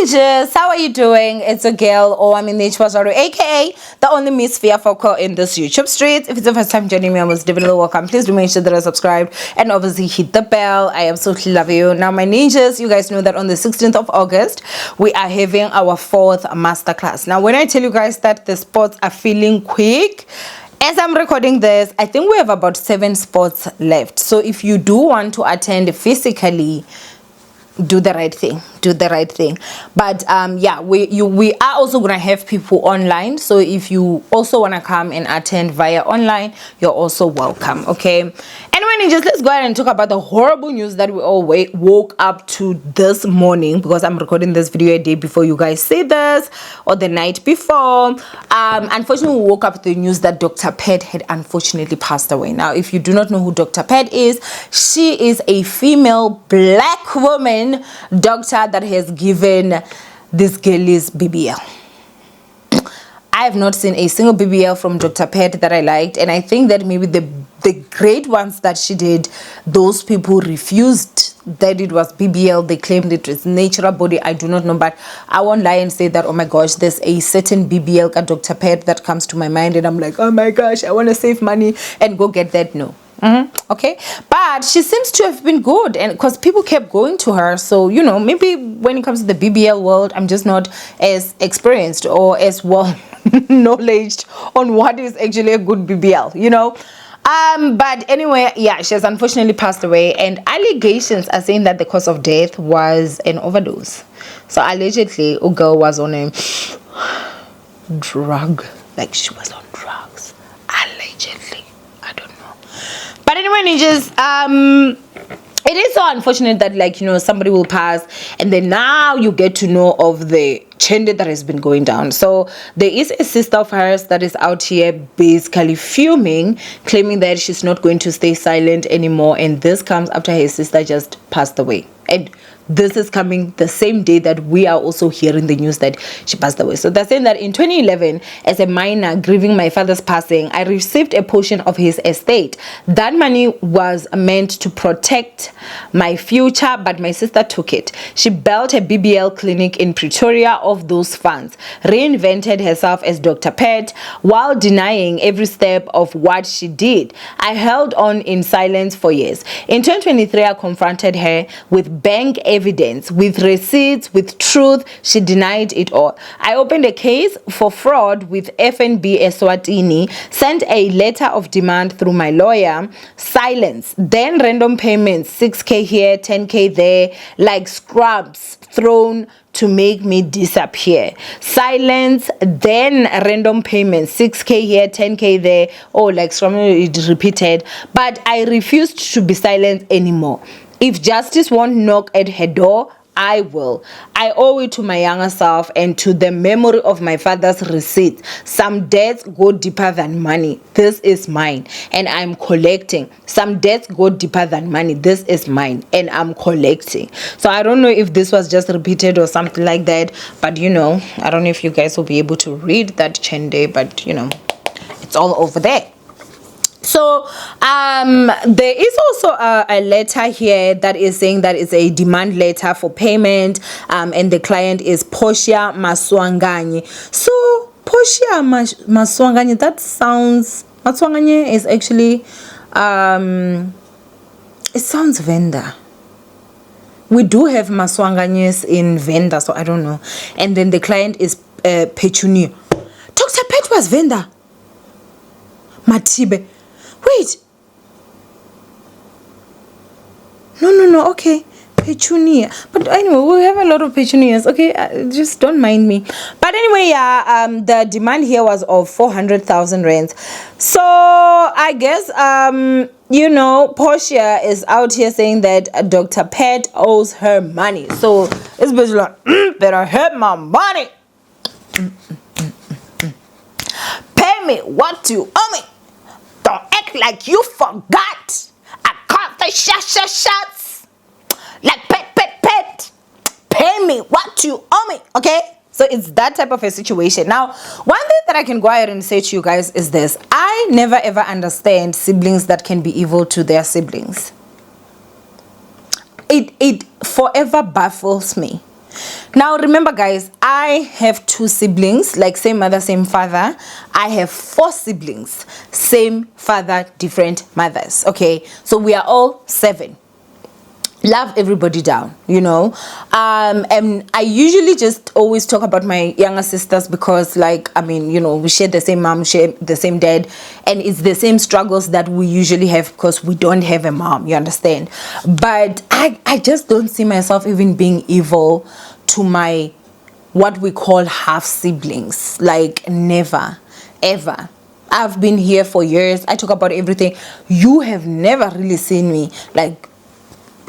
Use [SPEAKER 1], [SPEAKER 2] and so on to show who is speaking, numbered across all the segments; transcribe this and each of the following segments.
[SPEAKER 1] ninjas, how are you doing? It's a girl, Owamie, aka the only Miss Focal in this YouTube street. If it's the first time joining me, I most definitely welcome. Please do make sure that I subscribe and obviously hit the bell. I absolutely love you. Now, my ninjas, you guys know that on the 16th of August, we are having our 4th masterclass. Now, when I tell you guys that the spots are filling quick, as I'm recording this, I think we have about 7 spots left. So if you do want to attend physically, do the right thing. But yeah, we are also gonna have people online, so if you also want to come and attend via online, you're also welcome. Okay, anyway, just let's go ahead and talk about the horrible news that we all woke up to this morning, because I'm recording this video a day before you guys see this, or the night before. Unfortunately, we woke up to the news that Dr. Pert had unfortunately passed away. Now, if you do not know who Dr. Pert is, she is a female black woman doctor that has given this girl's BBL. I have not seen a single BBL from Dr. Pert that I liked, and I think that maybe the great ones that she did, those people refused that it was BBL. They claimed it was natural body. I do not know, but I won't lie and say that, oh my gosh, there's a certain BBL at Dr. Pert that comes to my mind, and I'm like, oh my gosh, I want to save money and go get that. No. Okay, but she seems to have been good, and because people kept going to her, so you know, maybe when it comes to the BBL world, I'm just not as experienced or as well knowledge on what is actually a good BBL, you know. But anyway, yeah, she has unfortunately passed away, and allegations are saying that the cause of death was an overdose. So allegedly, a girl was on a drug, like she was on drugs, allegedly. I don't know. But anyway, ninjas, it is so unfortunate that, like, you know, somebody will pass and then now you get to know of the change that has been going down. So there is a sister of hers that is out here basically fuming, claiming that she's not going to stay silent anymore, and this comes after her sister just passed away. And this is coming the same day that we are also hearing the news that she passed away. So they're saying that in 2011, as a minor grieving my father's passing, I received a portion of his estate. That money was meant to protect my future, but my sister took it. She built a BBL clinic in Pretoria of those funds, reinvented herself as Dr. Pert while denying every step of what she did. I held on in silence for years. In 2023, I confronted her with bank evidence, with receipts, with truth. She denied it all. I opened a case for fraud with FNB Eswatini, sent a letter of demand through my lawyer. Silence. Then random payments, 6K here, 10K there, like scrubs thrown to make me disappear. Silence, then random payments, 6K here, 10K there, oh, like it repeated. But I refused to be silent anymore. If justice won't knock at her door, I will. I owe it to my younger self and to the memory of my father's receipts. Some debts go deeper than money. This is mine, and I'm collecting. Some debts go deeper than money. This is mine, and I'm collecting. So I don't know if this was just repeated or something like that, but you know, I don't know if you guys will be able to read that chende, but you know, it's all over there. So there is also a letter here that is saying that it's a demand letter for payment, and the client is Portia Maswanganye. So Portia Maswanganye, that sounds, Maswanganye is actually it sounds vendor. We do have Maswanganyes in vendor, so I don't know. And then the client is Petunia. Dr. Pert was vendor. Matibe. Wait. No, okay. Petunia. But anyway, we have a lot of petunias. Okay, just don't mind me. But anyway, yeah, the demand here was of 400,000 rands. So I guess, you know, Portia is out here saying that Dr. Pert owes her money. So it's basically like, better have my money. Pay me what you owe me. Don't act like you forgot. I caught the shots. Like pet. Pay me what you owe me. Okay? So it's that type of a situation. Now, one thing that I can go ahead and say to you guys is this. I never ever understand siblings that can be evil to their siblings. It forever baffles me. Now remember guys, I have 2 siblings, like same mother, same father. I have 4 siblings, same father, different mothers. Okay, so we are all 7. Love everybody down, you know. And I usually just always talk about my younger sisters because, like, I mean, you know, we share the same mom, share the same dad, and it's the same struggles that we usually have because we don't have a mom, you understand. But I just don't see myself even being evil to my what we call half siblings. Like, never ever. I've been here for years. I talk about everything. You have never really seen me like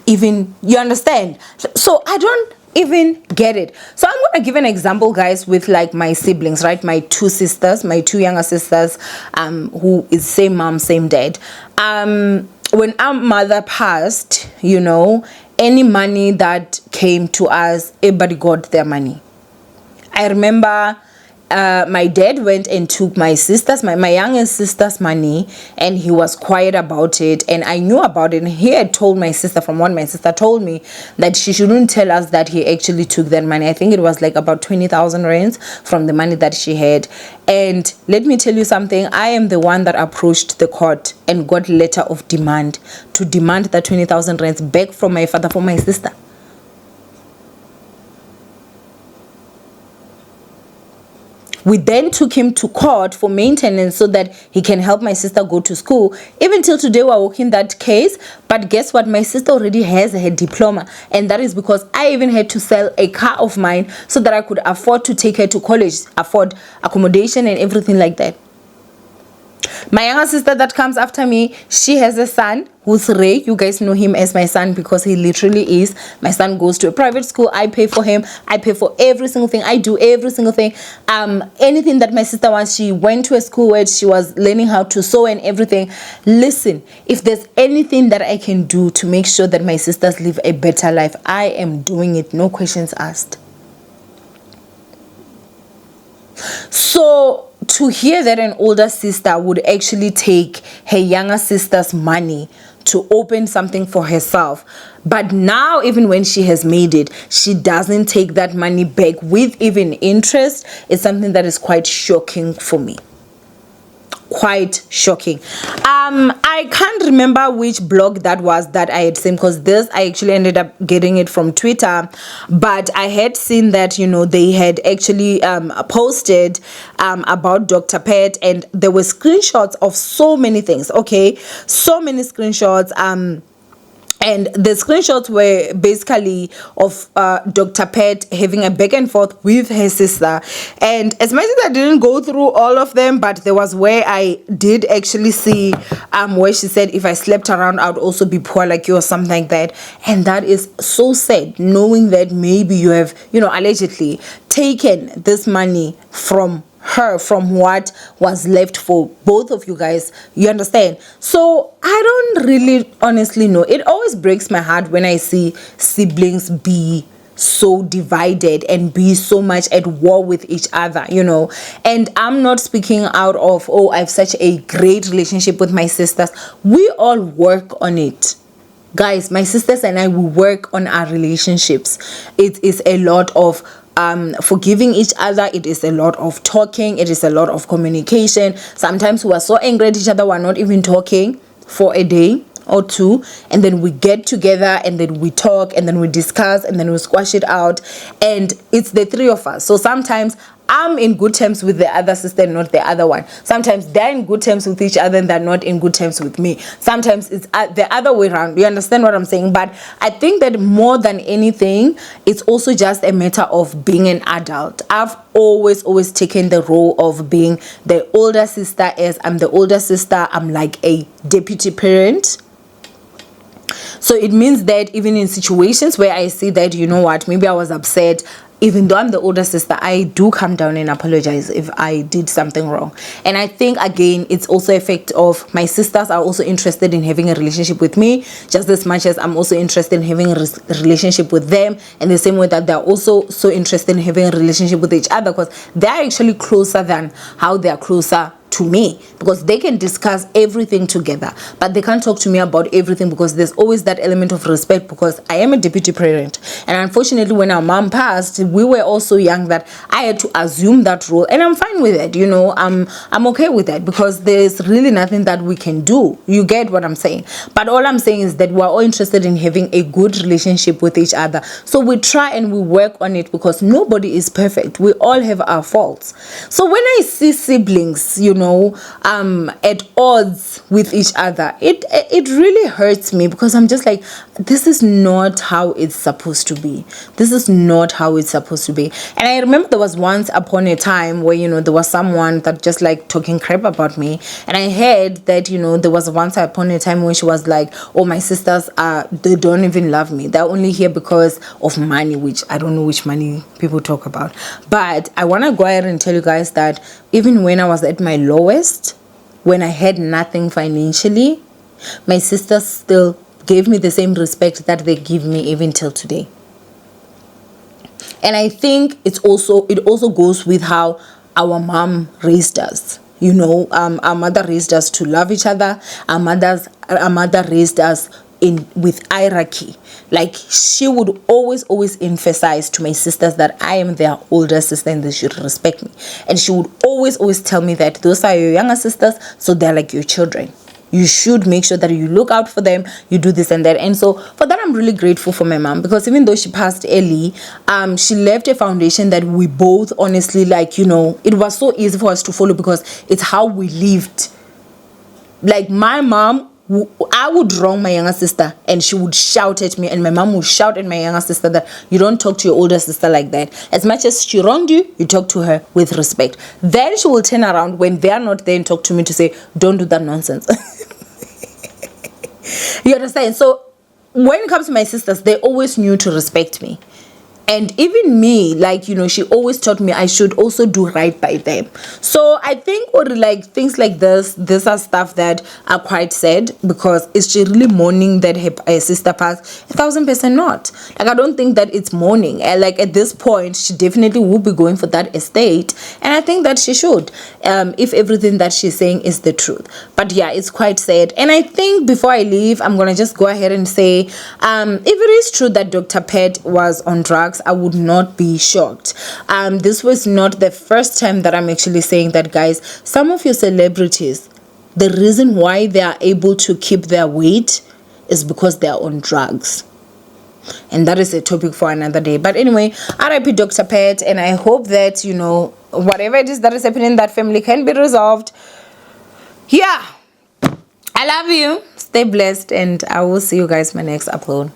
[SPEAKER 1] even, you understand. So I don't even get it. So I'm gonna give an example, guys, with like my siblings, right? My 2 sisters, my 2 younger sisters, who is same mom, same dad. When our mother passed, you know, any money that came to us, everybody got their money. I remember my dad went and took my sister's, my youngest sister's money, and he was quiet about it, and I knew about it. And he had told my sister, from what my sister told me, that she shouldn't tell us that he actually took that money. I think it was like about 20,000 rands from the money that she had. And let me tell you something, I am the one that approached the court and got letter of demand to demand that 20,000 rands back from my father for my sister. We then took him to court for maintenance so that he can help my sister go to school. Even till today, we're working that case. But guess what? My sister already has her diploma. And that is because I even had to sell a car of mine so that I could afford to take her to college, afford accommodation and everything like that. My younger sister that comes after me, she has a son who's Ray. You guys know him as my son because he literally is. My son goes to a private school. I pay for him. I pay for every single thing. I do every single thing. Anything that my sister wants. She went to a school where she was learning how to sew and everything. Listen, if there's anything that I can do to make sure that my sisters live a better life, I am doing it. No questions asked. So to hear that an older sister would actually take her younger sister's money to open something for herself, but now even when she has made it, she doesn't take that money back with even interest, is something that is quite shocking for me. Quite shocking. I can't remember which blog that was that I had seen, because this I actually ended up getting it from Twitter, but I had seen that, you know, they had actually posted about Dr. Pert, and there were screenshots of so many things. Okay, so many screenshots. And the screenshots were basically of Dr. Pert having a back and forth with her sister. And as much as I didn't go through all of them, but there was where I did actually see where she said, if I slept around, I would also be poor like you, or something like that. And that is so sad, knowing that maybe you have, you know, allegedly taken this money from her, from what was left for both of you guys, you understand. So I don't really honestly know. It always breaks my heart when I see siblings be so divided and be so much at war with each other, you know. And I'm not speaking out of, oh, I have such a great relationship with my sisters. We all work on it, guys. My sisters and I, we work on our relationships. It is a lot of forgiving each other. It is a lot of talking. It is a lot of communication. Sometimes we are so angry at each other, we're not even talking for a day or two, and then we get together and then we talk and then we discuss and then we squash it out, and it's the 3 of us. So sometimes I'm in good terms with the other sister, not the other one. Sometimes they're in good terms with each other and they're not in good terms with me. Sometimes it's the other way around. You understand what I'm saying? But I think that more than anything, it's also just a matter of being an adult. I've always taken the role of being the older sister. As I'm the older sister, I'm like a deputy parent. So it means that even in situations where I see that, you know what, maybe I was upset, even though I'm the older sister, I do come down and apologize if I did something wrong. And I think, again, it's also a fact of my sisters are also interested in having a relationship with me just as much as I'm also interested in having a relationship with them, and the same way that they're also so interested in having a relationship with each other, because they're actually closer than how they're closer to me, because they can discuss everything together, but they can't talk to me about everything, because there's always that element of respect, because I am a deputy parent. And unfortunately, when our mom passed, we were all so young that I had to assume that role, and I'm fine with it. I'm okay with that, because there's really nothing that we can do. You get what I'm saying? But all I'm saying is that we're all interested in having a good relationship with each other, so we try and we work on it, because nobody is perfect. We all have our faults. So when I see siblings, at odds with each other, it really hurts me, because I'm just like, this is not how it's supposed to be. This is not how it's supposed to be. And I remember there was once upon a time where there was someone that just like talking crap about me, and I heard that there was once upon a time when she was like, oh, my sisters they don't even love me, they're only here because of money, which I don't know which money people talk about. But I want to go ahead and tell you guys that even when I was at my lowest, when I had nothing financially, my sisters still gave me the same respect that they give me even till today. And I think it also goes with how our mom raised us. Our mother raised us to love each other. Our mother raised us with hierarchy. Like, she would always emphasize to my sisters that I am their older sister and they should respect me. And she would always tell me that those are your younger sisters, so they're like your children. You should make sure that you look out for them, you do this and that. And so for that, I'm really grateful for my mom, because even though she passed early, she left a foundation that we both honestly, it was so easy for us to follow, because it's how we lived. Like, my mom, I would wrong my younger sister and she would shout at me, and my mom would shout at my younger sister that you don't talk to your older sister like that. As much as she wronged you, you talk to her with respect. Then she will turn around when they are not there and talk to me to say, don't do that nonsense. You understand? So when it comes to my sisters, they always knew to respect me. And even me, she always taught me I should also do right by them. So I think things like these are stuff that are quite sad, because is she really mourning that her sister passed? 1,000% not. I don't think that it's mourning. At this point, she definitely will be going for that estate, and I think that she should, if everything that she's saying is the truth. But yeah, it's quite sad. And I think before I leave, I'm gonna just go ahead and say, if it is true that Dr. Pert was on drugs, I would not be shocked. This was not the first time that I'm actually saying that, guys. Some of your celebrities, the reason why they are able to keep their weight is because they are on drugs. And that is a topic for another day. But anyway, RIP Dr. Pert, and I hope that, whatever it is that is happening in that family can be resolved. Yeah. I love you. Stay blessed, and I will see you guys in my next upload.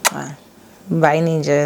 [SPEAKER 1] Bye, ninjas.